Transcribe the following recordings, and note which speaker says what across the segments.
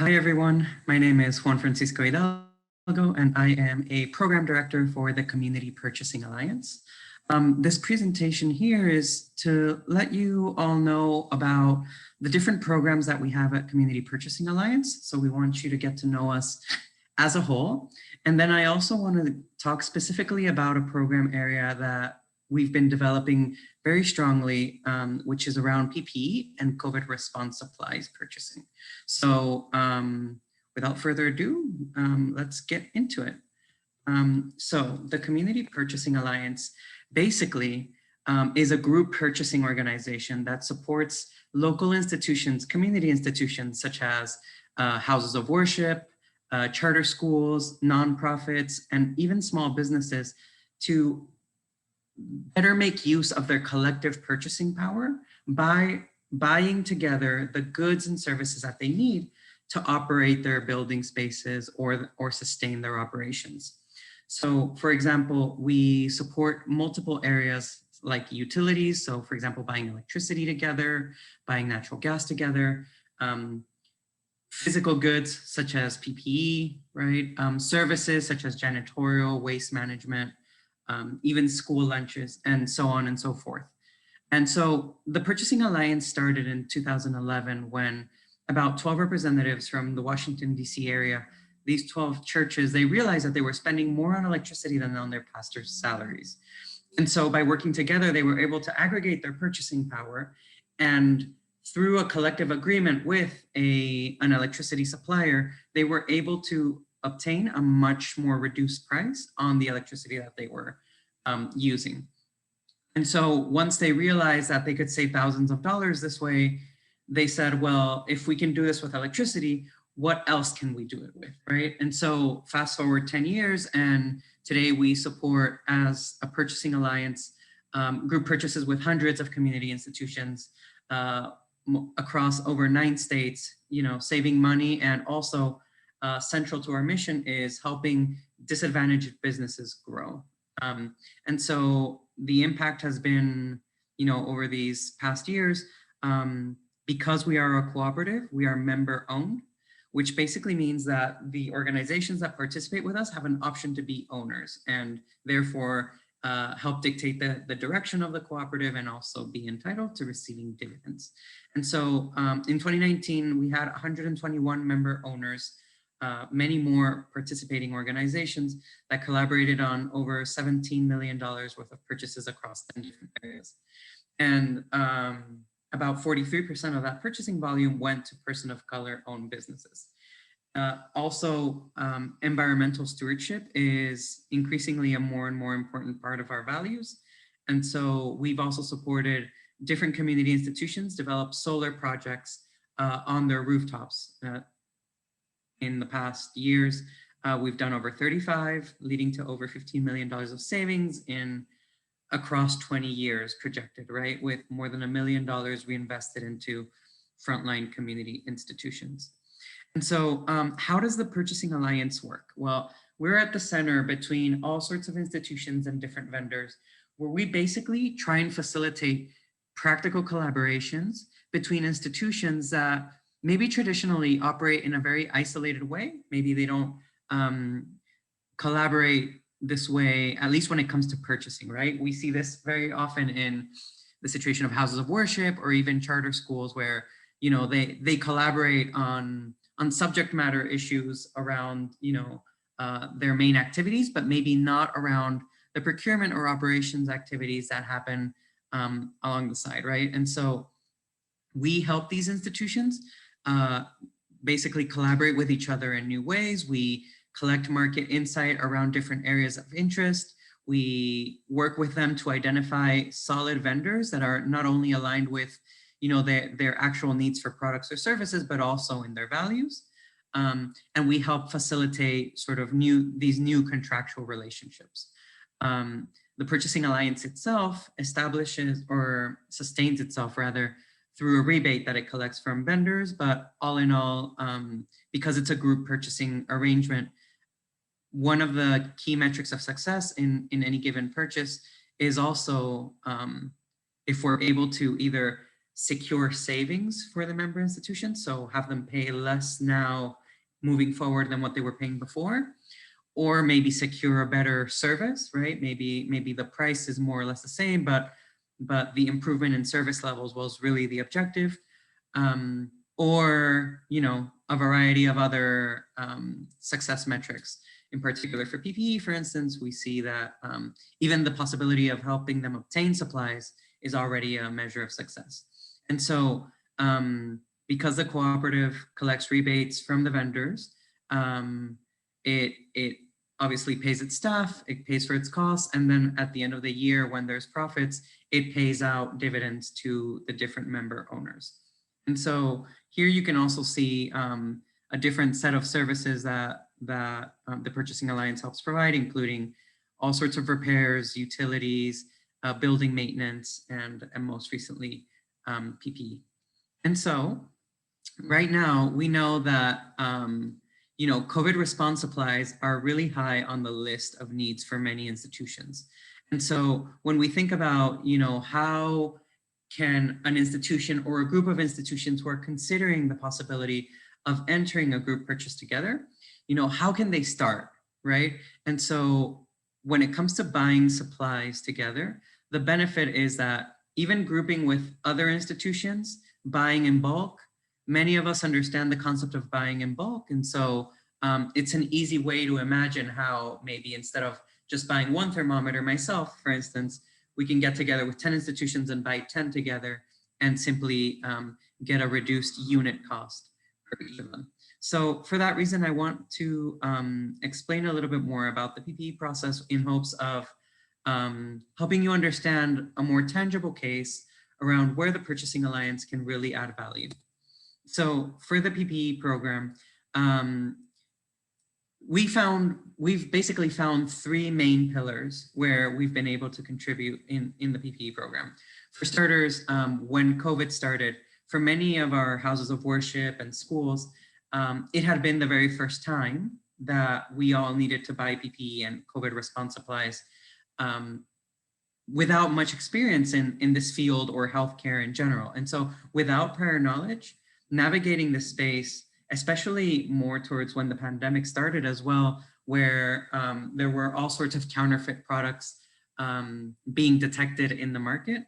Speaker 1: Hi, everyone. My name is Juan Francisco Hidalgo, and I am a program director for the Community Purchasing Alliance. This presentation here is to let you all know about the different programs that we have at Community Purchasing Alliance. So we want you to get to know us as a whole. And then I also want to talk specifically about a program area that we've been developing very strongly, which is around PPE and COVID response supplies purchasing. So without further ado, let's get into it. So the Community Purchasing Alliance basically is a group purchasing organization that supports local institutions, community institutions such as houses of worship, charter schools, nonprofits, and even small businesses to better make use of their collective purchasing power by buying together the goods and services that they need to operate their building spaces or sustain their operations. So for example, we support multiple areas like utilities. So for example, buying electricity together, buying natural gas together, physical goods such as PPE, right? Services such as janitorial, waste management, even school lunches, and so on and so forth. And so the Purchasing Alliance started in 2011 when about 12 representatives from the Washington, D.C. area, these 12 churches, they realized that they were spending more on electricity than on their pastors' salaries. And so by working together, they were able to aggregate their purchasing power, and through a collective agreement with an electricity supplier, they were able to obtain a much more reduced price on the electricity that they were using. And so once they realized that they could save thousands of dollars this way, they said, well, if we can do this with electricity, what else can we do it with, right? And so fast forward 10 years, and today we support, as a purchasing alliance, group purchases with hundreds of community institutions across over 9 states, saving money, and also central to our mission is helping disadvantaged businesses grow. And so the impact has been, over these past years, because we are a cooperative, we are member owned, which basically means that the organizations that participate with us have an option to be owners and therefore help dictate the direction of the cooperative and also be entitled to receiving dividends. And so in 2019, we had 121 member owners, many more participating organizations that collaborated on over $17 million worth of purchases across 10 different areas. And about 43% of that purchasing volume went to person of color owned businesses. Also, environmental stewardship is increasingly a more and more important part of our values. And so we've also supported different community institutions develop solar projects on their rooftops. In the past years, we've done over 35, leading to over $15 million of savings across 20 years projected, right? With more than $1 million reinvested into frontline community institutions. And so how does the Purchasing Alliance work? Well, we're at the center between all sorts of institutions and different vendors, where we basically try and facilitate practical collaborations between institutions that maybe traditionally operate in a very isolated way. Maybe they don't collaborate this way, at least when it comes to purchasing, right? We see this very often in the situation of houses of worship or even charter schools where, they collaborate on subject matter issues around, their main activities, but maybe not around the procurement or operations activities that happen along the side, right? And so we help these institutions basically collaborate with each other in new ways. We collect market insight around different areas of interest. We work with them to identify solid vendors that are not only aligned with, their actual needs for products or services, but also in their values. And we help facilitate sort of these new contractual relationships. The Purchasing Alliance itself establishes or sustains itself rather through a rebate that it collects from vendors, but all in all, because it's a group purchasing arrangement, one of the key metrics of success in any given purchase is also if we're able to either secure savings for the member institutions, so have them pay less now moving forward than what they were paying before, or maybe secure a better service, right? Maybe the price is more or less the same, but the improvement in service levels was really the objective. Or, you know, a variety of other success metrics. In particular for PPE, for instance, we see that even the possibility of helping them obtain supplies is already a measure of success. And so because the cooperative collects rebates from the vendors, it obviously pays its staff, it pays for its costs, and then at the end of the year, when there's profits, it pays out dividends to the different member owners. And so here you can also see a different set of services that the Purchasing Alliance helps provide, including all sorts of repairs, utilities, building maintenance, and most recently, PPE. And so right now we know that you know, COVID response supplies are really high on the list of needs for many institutions. And so when we think about, you know, how can an institution or a group of institutions who are considering the possibility of entering a group purchase together, you know, how can they start, right? And so when it comes to buying supplies together, the benefit is that even grouping with other institutions, buying in bulk, many of us understand the concept of buying in bulk. And so it's an easy way to imagine how maybe instead of just buying one thermometer myself, for instance, we can get together with 10 institutions and buy 10 together and simply get a reduced unit cost for each of them. So for that reason, I want to explain a little bit more about the PPE process in hopes of helping you understand a more tangible case around where the Purchasing Alliance can really add value. So for the PPE program, we've basically found three main pillars where we've been able to contribute in the PPE program. For starters, when COVID started, for many of our houses of worship and schools, it had been the very first time that we all needed to buy PPE and COVID response supplies without much experience in this field or healthcare in general. And so without prior knowledge, navigating the space, especially more towards when the pandemic started as well, where there were all sorts of counterfeit products being detected in the market,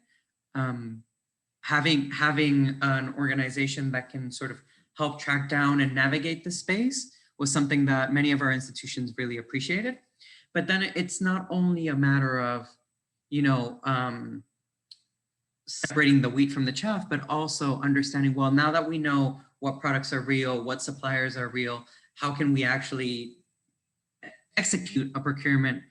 Speaker 1: having an organization that can sort of help track down and navigate the space was something that many of our institutions really appreciated. But then it's not only a matter of, you know, separating the wheat from the chaff, but also understanding, well, now that we know what products are real, what suppliers are real, how can we actually execute a procurement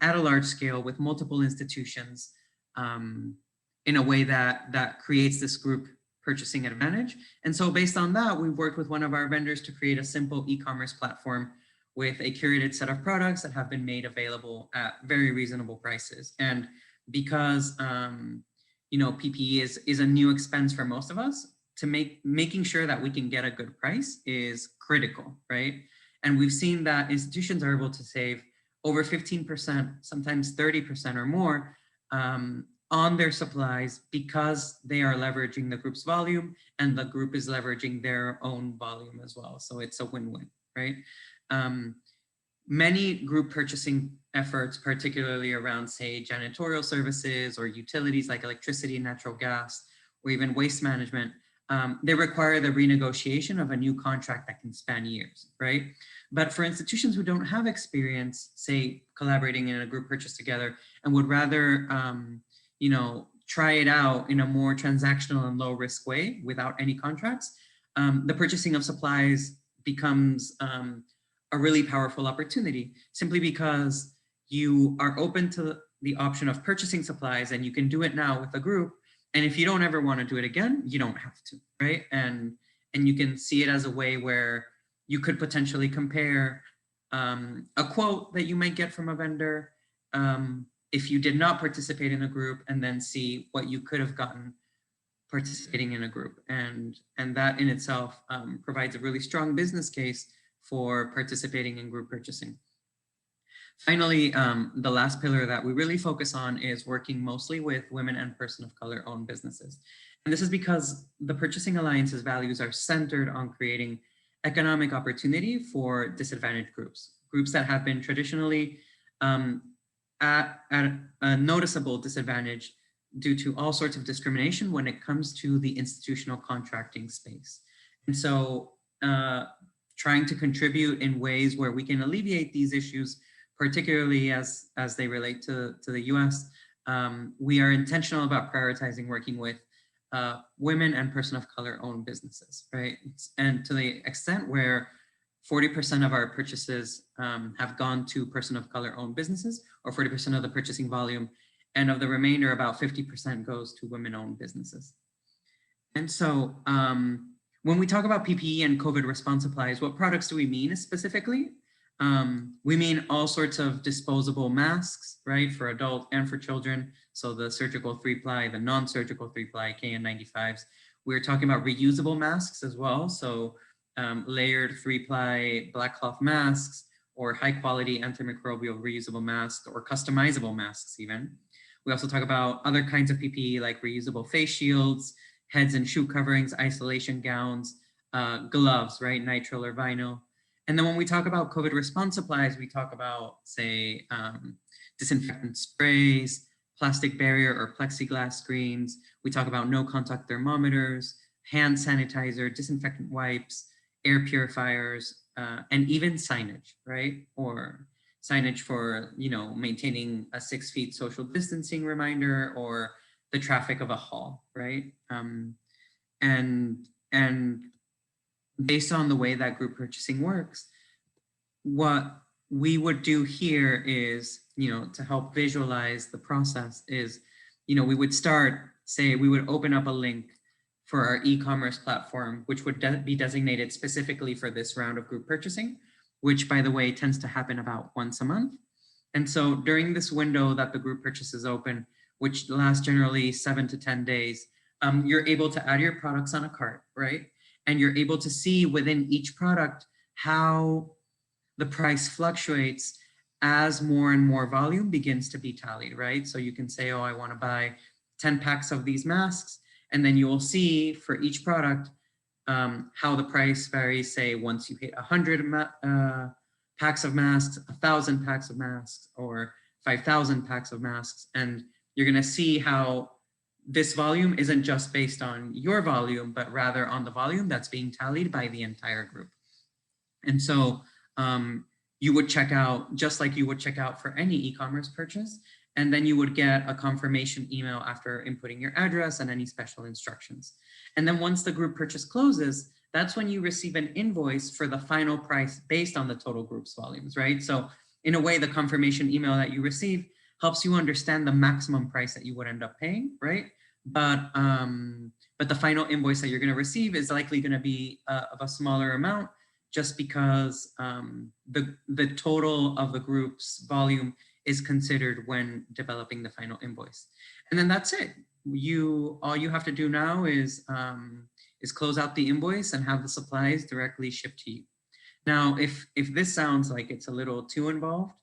Speaker 1: at a large scale with multiple institutions in a way that creates this group purchasing advantage. And so based on that, we've worked with one of our vendors to create a simple e-commerce platform with a curated set of products that have been made available at very reasonable prices. And because you know, PPE is a new expense for most of us, to making sure that we can get a good price is critical, right? And we've seen that institutions are able to save over 15%, sometimes 30% or more on their supplies because they are leveraging the group's volume and the group is leveraging their own volume as well. So it's a win-win, right? Many group purchasing efforts, particularly around, say, janitorial services or utilities like electricity, natural gas, or even waste management, they require the renegotiation of a new contract that can span years, right? But for institutions who don't have experience, say, collaborating in a group purchase together and would rather, you know, try it out in a more transactional and low risk way without any contracts, the purchasing of supplies becomes a really powerful opportunity, simply because you are open to the option of purchasing supplies and you can do it now with a group. And if you don't ever want to do it again, you don't have to, right? And you can see it as a way where you could potentially compare a quote that you might get from a vendor if you did not participate in a group, and then see what you could have gotten participating in a group. And that in itself provides a really strong business case for participating in group purchasing. Finally, the last pillar that we really focus on is working mostly with women and person of color owned businesses. And this is because the Purchasing Alliance's values are centered on creating economic opportunity for disadvantaged groups, groups that have been traditionally at a noticeable disadvantage due to all sorts of discrimination when it comes to the institutional contracting space. And so trying to contribute in ways where we can alleviate these issues, particularly as they relate to the US, we are intentional about prioritizing working with women and person of color owned businesses, right? And to the extent where 40% of our purchases have gone to person of color owned businesses, or 40% of the purchasing volume, and of the remainder, about 50% goes to women owned businesses. And so when we talk about PPE and COVID response supplies, what products do we mean specifically? We mean all sorts of disposable masks, right, for adult and for children. So the surgical 3-ply, the non-surgical 3-ply KN95s. We're talking about reusable masks as well. So layered 3-ply black cloth masks, or high quality antimicrobial reusable masks, or customizable masks even. We also talk about other kinds of PPE like reusable face shields, heads and shoe coverings, isolation gowns, gloves, right, nitrile or vinyl. And then when we talk about COVID response supplies, we talk about, say, disinfectant sprays, plastic barrier or plexiglass screens. We talk about no contact thermometers, hand sanitizer, disinfectant wipes, air purifiers, and even signage, right? Or signage for, maintaining a 6 feet social distancing reminder, or the traffic of a hall, right? And based on the way that group purchasing works, what we would do here is, to help visualize the process is, we would start, say, we would open up a link for our e-commerce platform, which would be designated specifically for this round of group purchasing, which, by the way, tends to happen about once a month. And so during this window that the group purchase is open, which lasts generally 7 to 10 days, you're able to add your products on a cart, right? And you're able to see within each product how the price fluctuates as more and more volume begins to be tallied, right? So you can say, oh, I want to buy 10 packs of these masks. And then you will see for each product how the price varies, say, once you hit 100 packs of masks, 1,000 packs of masks, or 5,000 packs of masks. And you're going to see how this volume isn't just based on your volume, but rather on the volume that's being tallied by the entire group. And so you would check out just like you would check out for any e-commerce purchase, and then you would get a confirmation email after inputting your address and any special instructions. And then once the group purchase closes, that's when you receive an invoice for the final price based on the total group's volumes, right? So in a way, the confirmation email that you receive helps you understand the maximum price that you would end up paying, right? But the final invoice that you're going to receive is likely going to be of a smaller amount, just because the total of the group's volume is considered when developing the final invoice. And then that's it. All you have to do now is close out the invoice and have the supplies directly shipped to you. Now, if this sounds like it's a little too involved,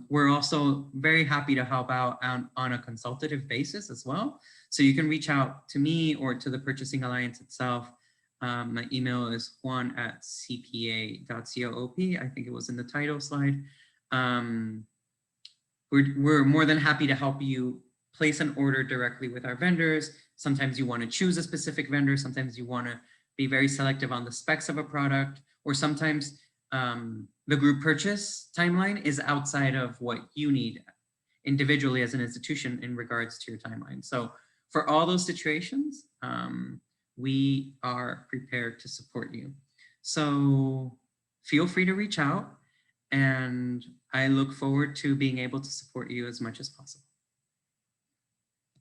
Speaker 1: we're also very happy to help out on a consultative basis as well. So you can reach out to me or to the Purchasing Alliance itself. My email is juan@cpa.coop. I think it was in the title slide. We're more than happy to help you place an order directly with our vendors. Sometimes you want to choose a specific vendor. Sometimes you want to be very selective on the specs of a product, or sometimes the group purchase timeline is outside of what you need individually as an institution in regards to your timeline. So for all those situations, we are prepared to support you. So feel free to reach out, and I look forward to being able to support you as much as possible.